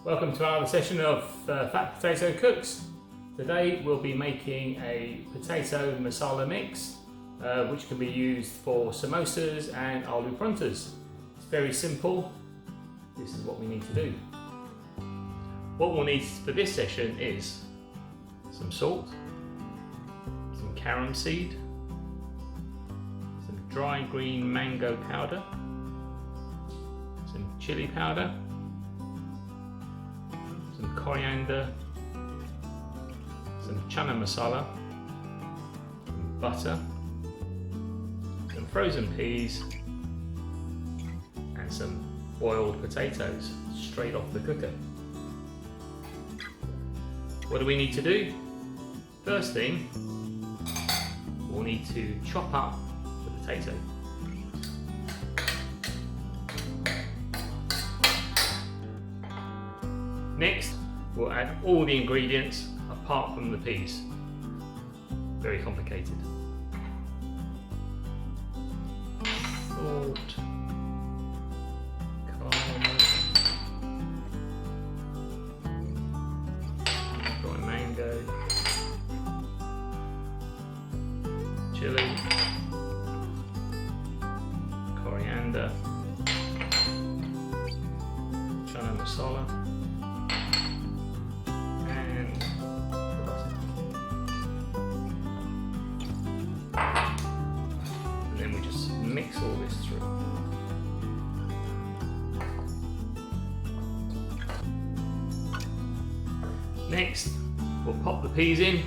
Welcome to another session of Fat Potato Cooks. Today we'll be making a potato masala mix which can be used for samosas and aloo parathas. It's very simple. This is what we need to do. What we'll need for this session is some salt, some carom seed, some dry green mango powder, some chilli powder, some coriander, some Chunna Masala, some butter, some frozen peas and some boiled potatoes straight off the cooker. What do we need to do? First thing, we'll need to chop up the potato. Next, we'll add all the ingredients apart from the peas. Very complicated. Salt, cardamom, dry mango, chilli, coriander, Chunna Masala, mix all this through. Next, we'll pop the peas in,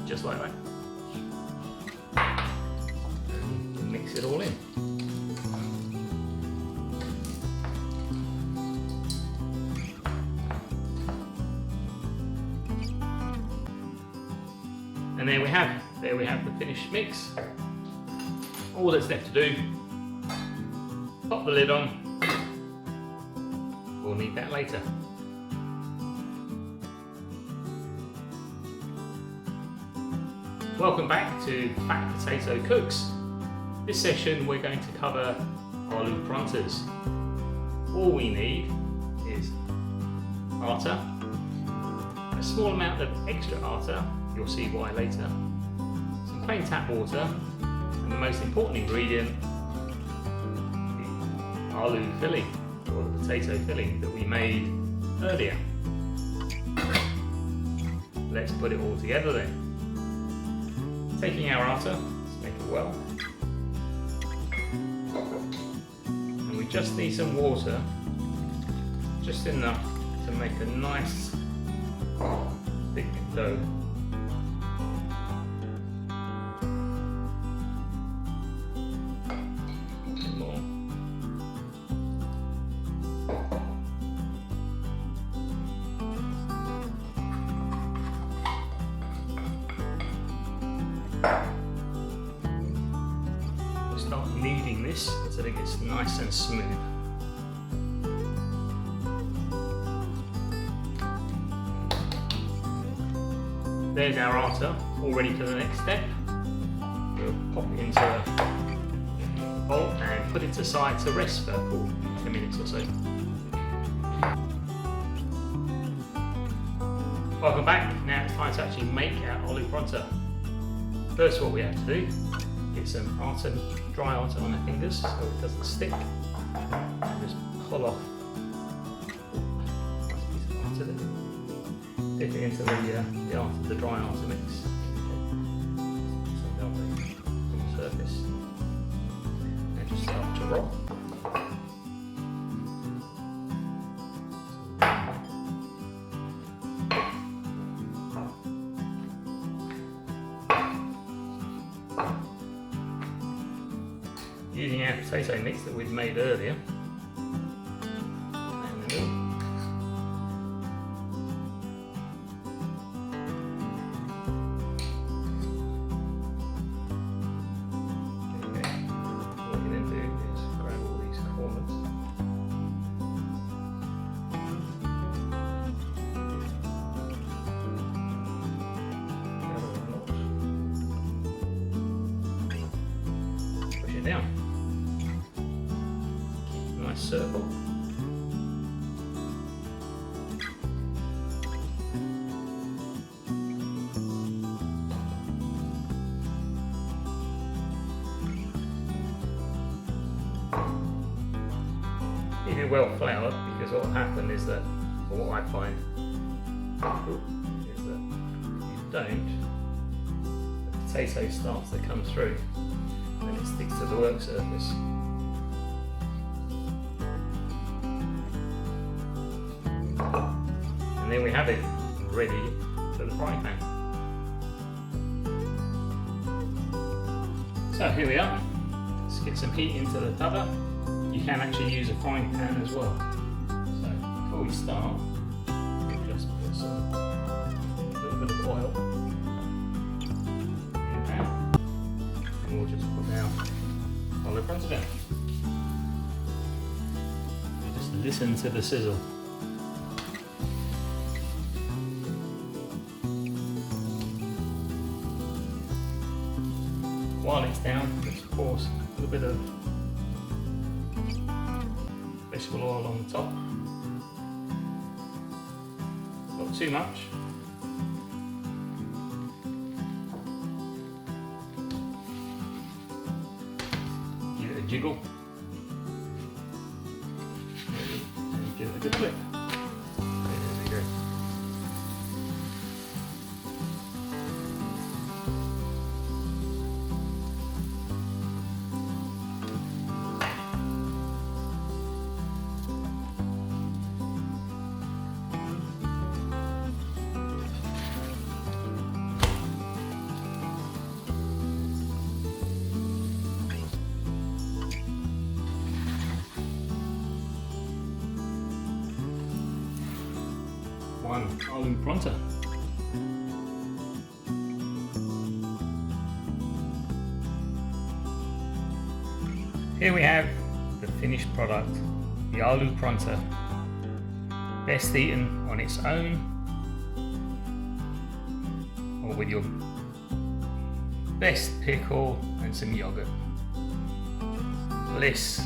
just like that. And mix it all in. And there we have the finished mix. All that's left to do, pop the lid on. We'll need that later. Welcome back to Fat Potato Cooks. This session we're going to cover aloo parathas. All we need is atta, a small amount of extra atta, you'll see why later, some plain tap water, and the most important ingredient, the aloo filling, or the potato filling that we made earlier. Let's put it all together then. Taking our atta, let's make it well. And we just need some water, just enough to make a nice thick dough. We'll start kneading this until it gets nice and smooth. There's our atta, all ready for the next step. We'll pop it into a bowl and put it aside to rest for 10 minutes or so. Welcome back. Now it's time to actually make our aloo paratha. First, what we have to do, get some atta, dry atta on our fingers so it doesn't stick. Just pull off a nice piece of atta there. Dip it into the dry atta mix. So on the surface, and just start to roll. Using our potato mix that we'd made earlier. What you then do is grab all these corners. Push it down. Nice circle. Keep it well floured, because what will happen is that, or what I find, is that if you don't, the potato starts to come through and it sticks to the work surface. And then we have it ready for the frying pan. So here we are. Let's get some heat into the tubber. You can actually use a frying pan as well. So before we start, we'll just put a little bit of oil in the pan, and we'll just put our Aloo Paratha down. Just listen to the sizzle. While it's down, let's pour a little bit of vegetable oil on the top. Not too much. Give it a jiggle. And give it a good flip. There we go. One Aloo Paratha. Here we have the finished product, the Aloo Paratha. Best eaten on its own or with your best pickle and some yogurt. Bliss.